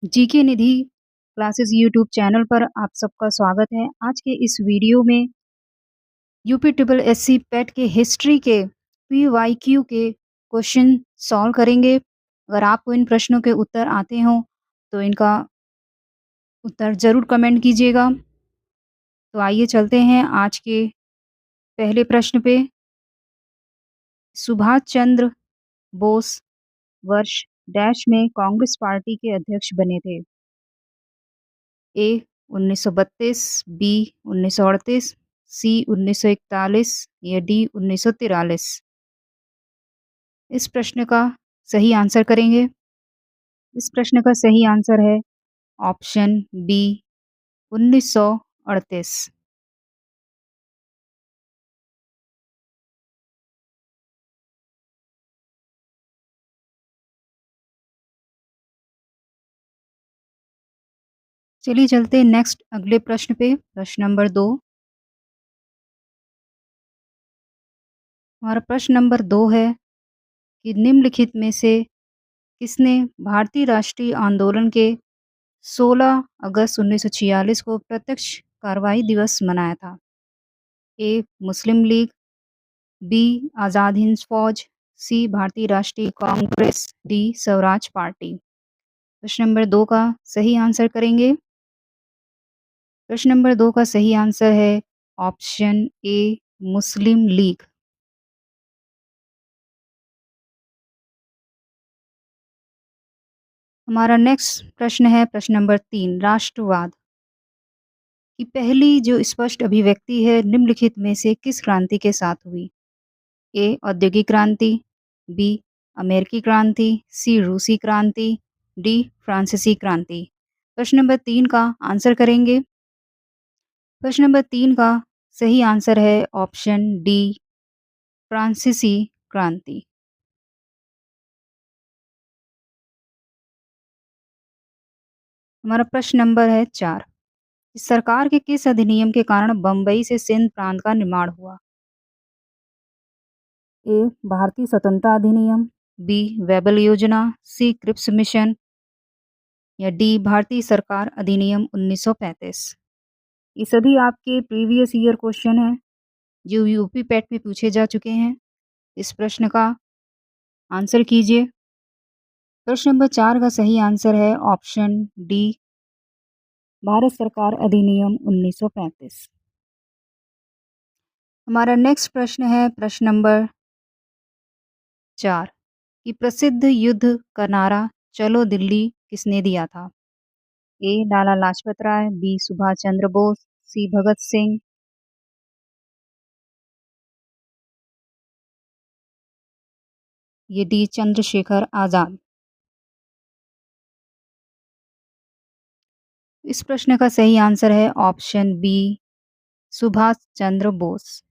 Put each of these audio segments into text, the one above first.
GK निधि classes YouTube channel पर आप सबका स्वागत है। आज के इस वीडियो में यूपी ट्रिपल एससी पेट के हिस्ट्री के पीवाईक्यू के क्वेश्चन सॉल्व करेंगे। अगर आपको इन प्रश्नों के उत्तर आते हों तो इनका उत्तर ज़रूर कमेंट कीजिएगा। तो आइए चलते हैं आज के पहले प्रश्न पे। सुभाष चंद्र बोस वर्ष डैश में कांग्रेस पार्टी के अध्यक्ष बने थे। ए 1932, बी 1938, सी 1941 या डी 1943। इस प्रश्न का सही आंसर करेंगे। इस प्रश्न का सही आंसर है ऑप्शन बी 1938। चलिए चलते हैं नेक्स्ट अगले प्रश्न पे। प्रश्न नंबर 2। हमारा प्रश्न नंबर 2 है कि निम्नलिखित में से किसने भारतीय राष्ट्रीय आंदोलन के 16 अगस्त 1946 को प्रत्यक्ष कार्रवाई दिवस मनाया था। ए मुस्लिम लीग, बी आज़ाद हिंद फौज, सी भारतीय राष्ट्रीय कांग्रेस, डी स्वराज पार्टी। प्रश्न नंबर 2 का सही आंसर करेंगे। प्रश्न नंबर 2 का सही आंसर है ऑप्शन ए मुस्लिम लीग। हमारा नेक्स्ट प्रश्न है प्रश्न नंबर 3। राष्ट्रवाद की पहली जो स्पष्ट अभिव्यक्ति है निम्नलिखित में से किस क्रांति के साथ हुई। ए औद्योगिक क्रांति, बी अमेरिकी क्रांति, सी रूसी क्रांति, डी फ्रांसीसी क्रांति। प्रश्न नंबर 3 का आंसर करेंगे। प्रश्न नंबर 3 का सही आंसर है ऑप्शन डी फ्रांसीसी क्रांति। हमारा प्रश्न नंबर है 4। सरकार के किस अधिनियम के कारण बम्बई से सिंध प्रांत का निर्माण हुआ। ए भारतीय स्वतंत्रता अधिनियम, बी वेबल योजना, सी क्रिप्स मिशन या डी भारतीय सरकार अधिनियम 1935। ये सभी आपके प्रीवियस ईयर क्वेश्चन हैं जो यूपी पेट में पूछे जा चुके हैं। इस प्रश्न का आंसर कीजिए। प्रश्न नंबर 4 का सही आंसर है ऑप्शन डी भारत सरकार अधिनियम 1935। हमारा नेक्स्ट प्रश्न है प्रश्न नंबर 4 कि प्रसिद्ध युद्ध का नारा चलो दिल्ली किसने दिया था। ए लाला लाजपत राय, बी सुभाष चंद्र बोस, सी भगत सिंह, ये डी चंद्रशेखर आजाद। इस प्रश्न का सही आंसर है ऑप्शन बी सुभाष चंद्र बोस।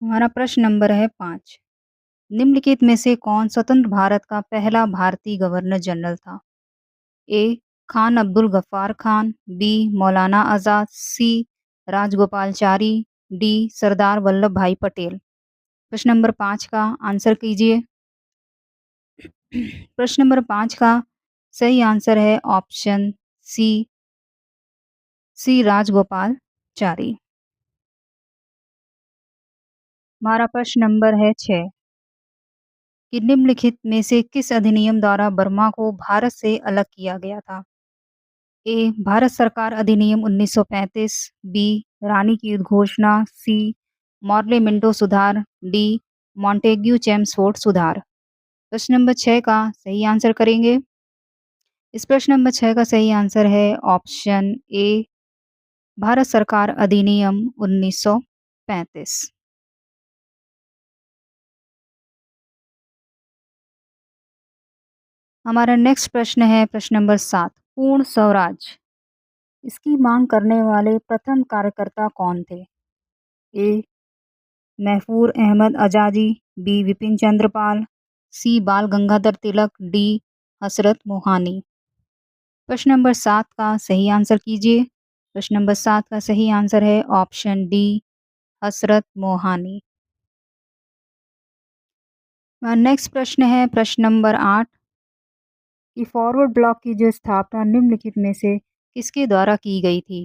हमारा प्रश्न नंबर है 5। निम्नलिखित में से कौन स्वतंत्र भारत का पहला भारतीय गवर्नर जनरल था। ए खान अब्दुल गफ्फार खान, बी मौलाना आजाद, सी राजगोपालचारी, डी सरदार वल्लभ भाई पटेल। प्रश्न नंबर 5 का आंसर कीजिए। प्रश्न नंबर 5 का सही आंसर है ऑप्शन सी राजगोपालचारी। हमारा प्रश्न नंबर है 6 कि निम्नलिखित में से किस अधिनियम द्वारा बर्मा को भारत से अलग किया गया था। ए भारत सरकार अधिनियम 1935, बी रानी की उद्घोषणा, सी मॉर्ले मिंटो सुधार, डी मॉन्टेग्यू चेम्सफोर्ड सुधार। प्रश्न नंबर 6 का सही आंसर करेंगे। इस प्रश्न नंबर 6 का सही आंसर है ऑप्शन ए भारत सरकार अधिनियम 1935। हमारा नेक्स्ट प्रश्न है प्रश्न नंबर 7। पूर्ण स्वराज इसकी मांग करने वाले प्रथम कार्यकर्ता कौन थे। ए महफूर अहमद आजादी, बी विपिन चंद्र पाल, सी बाल गंगाधर तिलक, डी हसरत मोहानी। प्रश्न नंबर 7 का सही आंसर कीजिए। प्रश्न नंबर 7 का सही आंसर है ऑप्शन डी, हसरत मोहानी। नेक्स्ट प्रश्न है प्रश्न नंबर 8 कि फॉरवर्ड ब्लॉक की जो स्थापना निम्नलिखित में से किसके द्वारा की गई थी?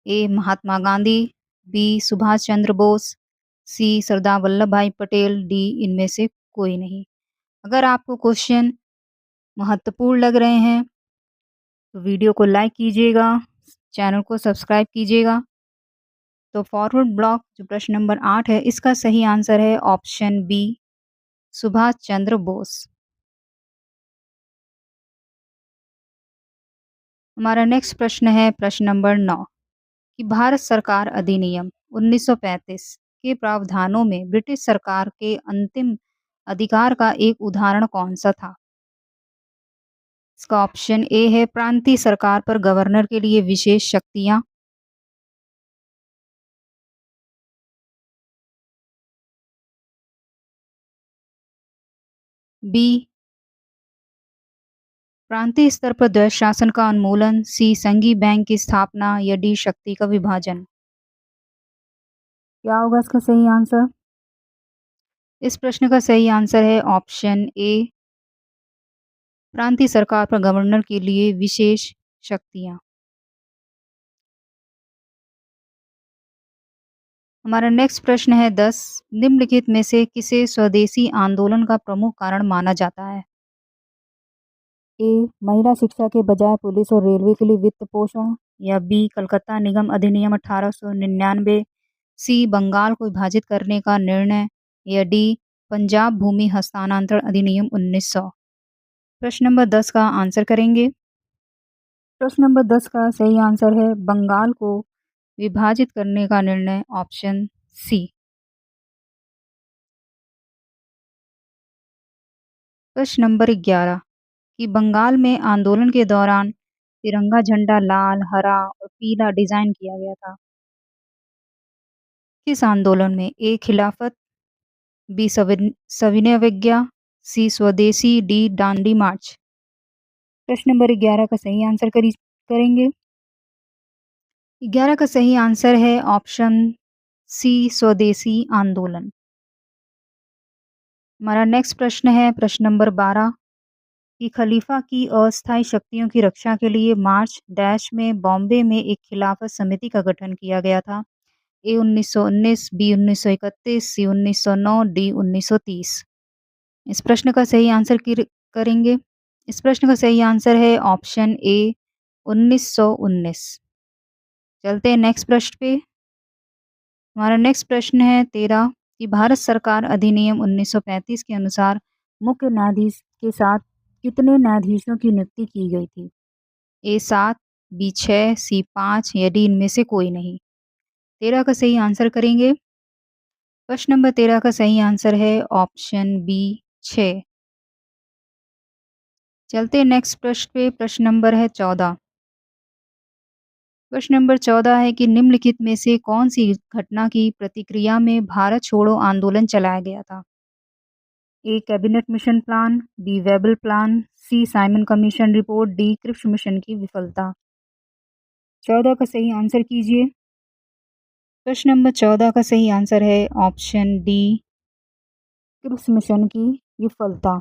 ए. महात्मा गांधी, बी. सुभाष चंद्र बोस, सी. सरदार वल्लभ भाई पटेल, डी. इनमें से कोई नहीं। अगर आपको क्वेश्चन महत्वपूर्ण लग रहे हैं तो वीडियो को लाइक कीजिएगा, चैनल को सब्सक्राइब कीजिएगा। तो फॉरवर्ड ब्लॉक जो प्रश्न नंबर 8 है इसका सही आंसर है ऑप्शन बी, सुभाष चंद्र बोस। हमारा नेक्स्ट प्रश्न है प्रश्न नंबर 9 कि भारत सरकार अधिनियम 1935 के प्रावधानों में ब्रिटिश सरकार के अंतिम अधिकार का एक उदाहरण कौन सा था? इसका ऑप्शन ए है प्रांतीय सरकार पर गवर्नर के लिए विशेष शक्तियां, बी. प्रांतीय स्तर पर द्वैध शासन का उन्मूलन, सी. संघीय बैंक की स्थापना या डी. शक्ति का विभाजन। क्या होगा इसका सही आंसर? इस प्रश्न का सही आंसर है ऑप्शन ए, प्रांतीय सरकार पर गवर्नर के लिए विशेष शक्तियां। हमारा नेक्स्ट प्रश्न है 10 निम्नलिखित में से किसे स्वदेशी आंदोलन का प्रमुख कारण माना जाता है? ए. महिला शिक्षा के बजाय पुलिस और रेलवे के लिए वित्त पोषण, या बी. कलकत्ता निगम अधिनियम 1899, सी. बंगाल को विभाजित करने का निर्णय, या डी. पंजाब भूमि हस्तांतरण अधिनियम 1900। प्रश्न नंबर 10 का आंसर करेंगे। प्रश्न नंबर 10 का सही आंसर है बंगाल को विभाजित करने का निर्णय, ऑप्शन सी। प्रश्न नंबर 11 कि बंगाल में आंदोलन के दौरान तिरंगा झंडा लाल, हरा और पीला डिजाइन किया गया था। किस आंदोलन में? ए. खिलाफत, बी. सविनय अवज्ञा, सी. स्वदेशी, डी. दांडी मार्च। प्रश्न नंबर 11 का सही आंसर करेंगे। 11 का सही आंसर है ऑप्शन सी, स्वदेशी आंदोलन। हमारा नेक्स्ट प्रश्न है प्रश्न नंबर 12 कि खलीफा की अस्थायी शक्तियों की रक्षा के लिए मार्च डैश में बॉम्बे में एक खिलाफत समिति का गठन किया गया था। ए. 1919, बी. 1931, सी. 1909, डी. 1930। इस प्रश्न का सही आंसर करेंगे। इस प्रश्न का सही आंसर है ऑप्शन ए, 1919। चलते हैं नेक्स्ट प्रश्न पे। हमारा नेक्स्ट प्रश्न है 13 कि भारत सरकार अधिनियम 1935 के अनुसार मुख्य न्यायाधीश के साथ कितने न्यायाधीशों की नियुक्ति की गई थी? ए. 7, बी. 6, सी. 5 या डी. इनमें से कोई नहीं। 13 का सही आंसर करेंगे। प्रश्न नंबर 13 का सही आंसर है ऑप्शन बी, 6। चलते हैं नेक्स्ट प्रश्न पे। प्रश्न नंबर है 14। प्रश्न नंबर 14 है कि निम्नलिखित में से कौन सी घटना की प्रतिक्रिया में भारत छोड़ो आंदोलन चलाया गया था? A. Cabinet mission plan, B. Wavell plan, C. Simon commission report, D. Cripps mission की विफलता। 14 का सही आंसर कीजिए। प्रश्न नंबर 14 का सही आंसर है ऑप्शन डी, क्रिप्स मिशन की विफलता।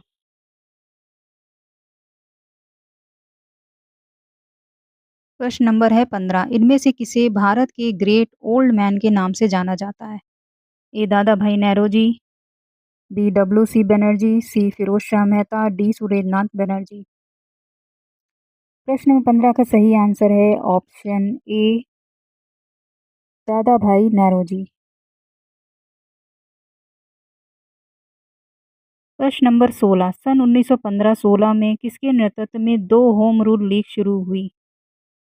प्रश्न नंबर है 15 इनमें से किसे भारत के ग्रेट ओल्ड मैन के नाम से जाना जाता है? ए. दादा भाई नौरोजी, बी. डब्ल्यू.सी. बनर्जी, सी. फिरोज शाह मेहता, डी. सुरेंद्रनाथ बनर्जी। प्रश्न नंबर 15 का सही आंसर है ऑप्शन ए, दादा भाई नौरोजी। प्रश्न नंबर 16 सन 1915-16 में किसके नेतृत्व में दो होम रूल लीग शुरू हुई?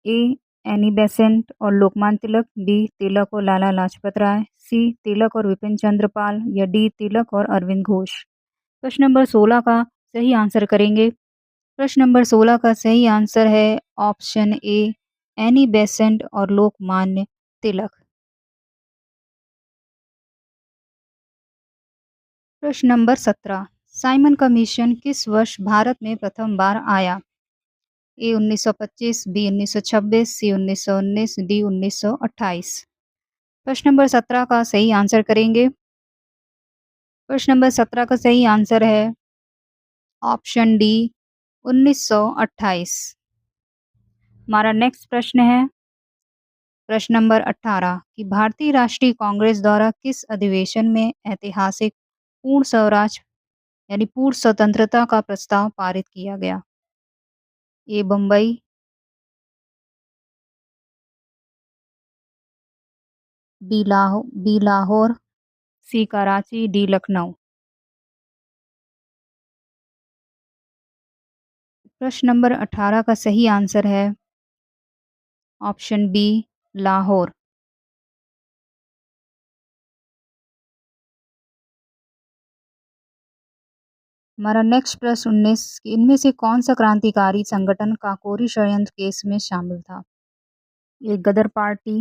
ए. एनी बेसेंट और लोकमान्य तिलक, बी. तिलक और लाला लाजपत राय, सी. तिलक और विपिन चंद्र पाल, या डी. तिलक और अरविंद घोष। प्रश्न नंबर 16 का सही आंसर करेंगे। प्रश्न नंबर 16 का सही आंसर है ऑप्शन ए, एनी बेसेंट और लोकमान्य तिलक। प्रश्न नंबर 17 साइमन कमीशन किस वर्ष भारत में प्रथम बार आया? ए 1925, बी 1926, सी 1919, डी 1928। प्रश्न नंबर 17 का सही आंसर करेंगे। प्रश्न नंबर 17 का सही आंसर है ऑप्शन डी 1928। हमारा नेक्स्ट प्रश्न है प्रश्न नंबर 18 कि भारतीय राष्ट्रीय कांग्रेस द्वारा किस अधिवेशन में ऐतिहासिक पूर्ण स्वराज यानी पूर्ण स्वतंत्रता का प्रस्ताव पारित किया गया? ए बम्बई, बी लाहौर, सी कराची, डी लखनऊ। प्रश्न नंबर 18 का सही आंसर है ऑप्शन बी लाहौर। हमारा नेक्स्ट प्रश्न 19 कि इनमें से कौन सा क्रांतिकारी संगठन काकोरी षड्यंत्र केस में शामिल था? ए गदर पार्टी,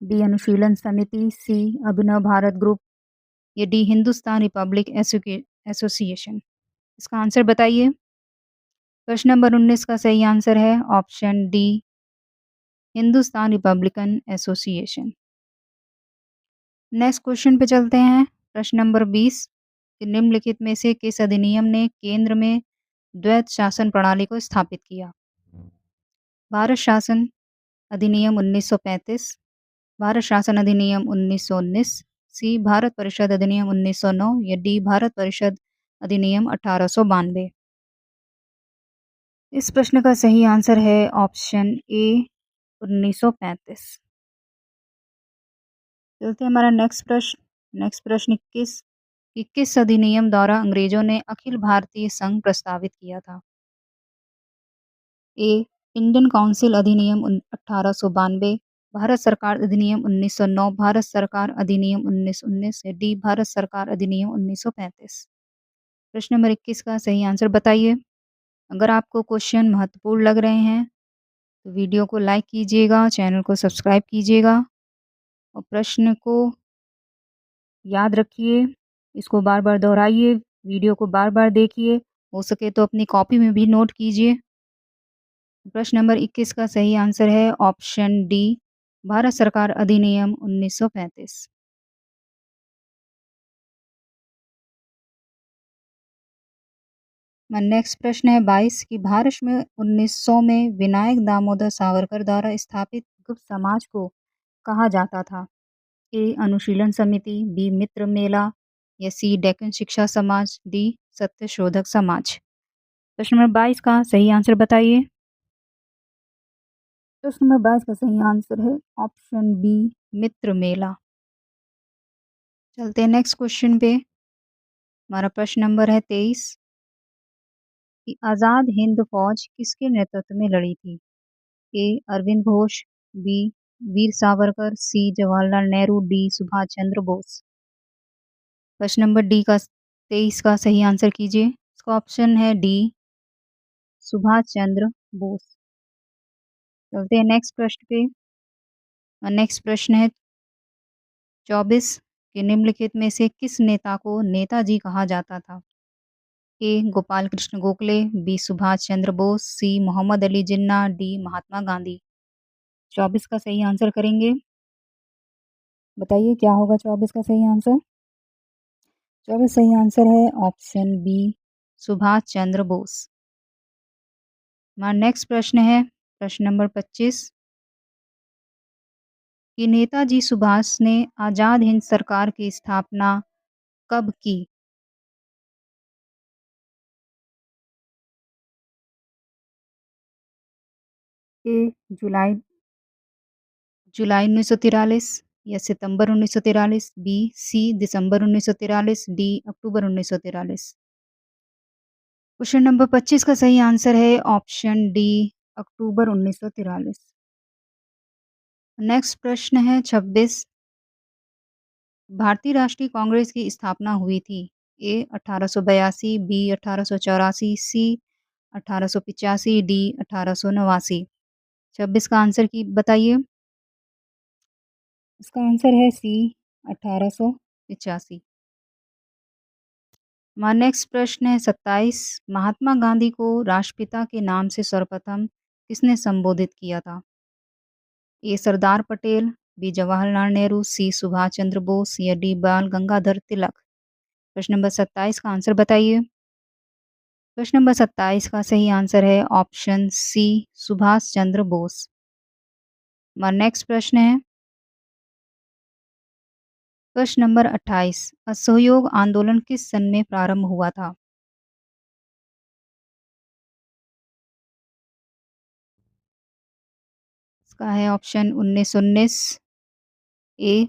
बी अनुशीलन समिति, सी अभिनव भारत ग्रुप, या डी हिंदुस्तान रिपब्लिक एसोसिएशन। इसका आंसर बताइए। प्रश्न नंबर 19 का सही आंसर है option D Hindustan Republican association. Next question पे चलते हैं। प्रश्न नंबर 20 कि निम्नलिखित में से किस अधिनियम ने केंद्र में द्वैत शासन प्रणाली को स्थापित किया? भारत शासन अधिनियम 1935, भारत शासन अधिनियम 1919, सी भारत परिषद अधिनियम 1909, या डी भारत परिषद अधिनियम 1892। इस प्रश्न का सही आंसर है ऑप्शन ए 1935। चलते हैं हमारा नेक्स्ट प्रश्न 21 कि किस अधिनियम द्वारा अंग्रेजों ने अखिल भारतीय संघ प्रस्तावित किया था? ए इंडियन काउंसिल अधिनियम 1892, भारत सरकार अधिनियम 1909, भारत सरकार अधिनियम 1919, या डी भारत सरकार अधिनियम 1935। प्रश्न नंबर 21 का सही आंसर बताइए। अगर आपको क्वेश्चन महत्वपूर्ण लग रहे हैं तो वीडियो को लाइक कीजिएगा, चैनल को सब्सक्राइब कीजिएगा और प्रश्न को याद रखिए, इसको बार-बार दोहराइए, वीडियो को बार-बार देखिए, हो सके तो अपनी कॉपी में भी नोट कीजिए। प्रश्न नंबर 21 का सही आंसर है ऑप्शन डी भारत सरकार अधिनियम 1935। नेक्स्ट प्रश्न है 22 कि भारत में 1900 में विनायक दामोदर सावरकर द्वारा स्थापित गुप्त समाज को कहा जाता था? ए अनुशीलन समिति, बी मित्र मेला, या सी डेक्कन शिक्षा समाज, डी सत्य शोधक समाज। प्रश्न नंबर 22 का सही आंसर बताइए। प्रश्न नंबर 22 का सही आंसर है ऑप्शन बी मित्र मेला। चलते हैं नेक्स्ट क्वेश्चन पे। हमारा प्रश्न नंबर है 23 कि आज़ाद हिंद फौज किसके नेतृत्व में लड़ी थी? ए अरविंद घोष, बी वीर सावरकर, सी जवाहरलाल नेहरू, डी सुभाष चंद्र बोस। प्रश्न नंबर डी का 23 का सही आंसर कीजिए। इसका ऑप्शन है डी सुभाष चंद्र बोस। चलते हैं नेक्स्ट प्रश्न पे। नेक्स्ट प्रश्न है 24 कि निम्नलिखित में से किस नेता को नेताजी कहा जाता था? ए गोपाल कृष्ण गोखले, बी सुभाष चंद्र बोस, सी मोहम्मद अली जिन्ना, डी महात्मा गांधी। 24 का सही आंसर करेंगे। बताइए क्या होगा 24 का सही आंसर। 24 सही आंसर है ऑप्शन बी सुभाष चंद्र बोस। हमारा नेक्स्ट प्रश्न है प्रश्न नंबर 25 कि नेताजी सुभाष ने आजाद हिंद सरकार की स्थापना कब की? ए जुलाई जुलाई 1943, या सितंबर 1943, बी सी दिसंबर 1943, डी अक्टूबर 1943। क्वेश्चन नंबर 25 का सही आंसर है ऑप्शन डी अक्टूबर 1943। नेक्स्ट प्रश्न है 26 भारतीय राष्ट्रीय कांग्रेस की स्थापना हुई थी? ए 1882, बी 1884, सी 1885, डी 1889। 26 का आंसर की बताइए। इसका आंसर है सी 1885। हमारा नेक्स्ट प्रश्न है 27। महात्मा गांधी को राष्ट्रपिता के नाम से सर्वप्रथम किसने संबोधित किया था? ए सरदार पटेल, बी जवाहरलाल नेहरू, सी सुभाष चंद्र बोस या डी बाल गंगाधर तिलक। प्रश्न नंबर 27 का आंसर बताइए। प्रश्न नंबर 27 का सही आंसर है ऑप्शन सी सुभाष चंद्र बोस। हमारा नेक्स्ट प्रश्न है प्रश्न नंबर 28। असहयोग आंदोलन किस सन में प्रारंभ हुआ था? इसका है ऑप्शन 1919, ए,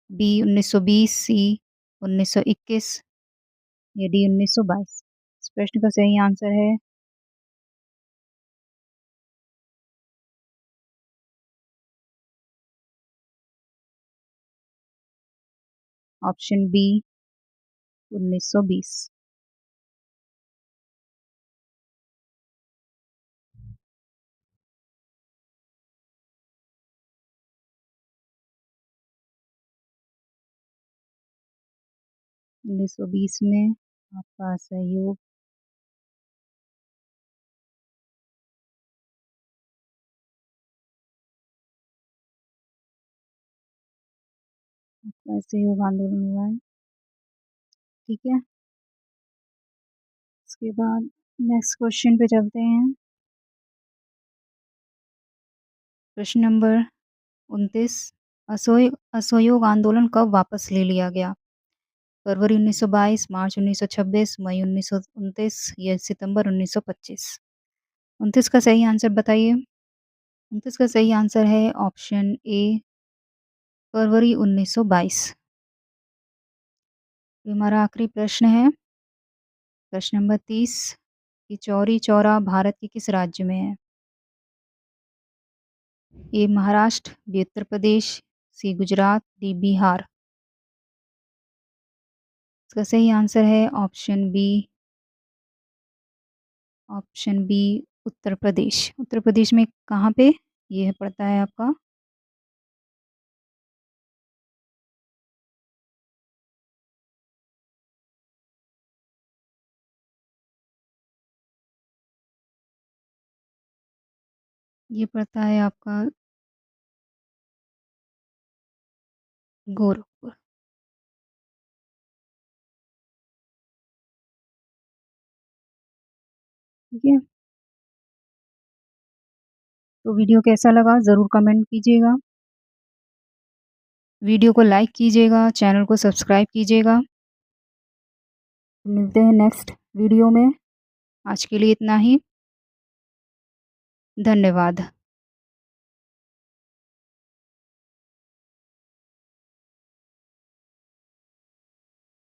बी 1920, सी 1921 या डी 1922। इस प्रश्न का सही आंसर है ऑप्शन बी 1920। 1920 में आपका सहयोग असहयोग आंदोलन हुआ है। ठीक है, इसके बाद नेक्स्ट क्वेश्चन पे चलते हैं। प्रश्न नंबर 29। असहयोग आंदोलन कब वापस ले लिया गया? फरवरी 1922, मार्च 1926, मई 1929 या सितंबर 1925। 29 का सही आंसर बताइए। 29 का सही आंसर है ऑप्शन ए फरवरी 1922। ये हमारा आखिरी प्रश्न है। प्रश्न नंबर 30 कि चौरी चौरा भारत के किस राज्य में है? ए महाराष्ट्र, बी उत्तर प्रदेश, सी गुजरात, डी बिहार। इसका सही आंसर है ऑप्शन बी उत्तर प्रदेश। उत्तर प्रदेश में कहाँ पे ये पड़ता है आपका? ये पड़ता है आपका गोरखपुर। ठीक है, तो वीडियो कैसा लगा ज़रूर कमेंट कीजिएगा। वीडियो को लाइक कीजिएगा, चैनल को सब्सक्राइब कीजिएगा। मिलते हैं नेक्स्ट वीडियो में। आज के लिए इतना ही। धन्यवाद।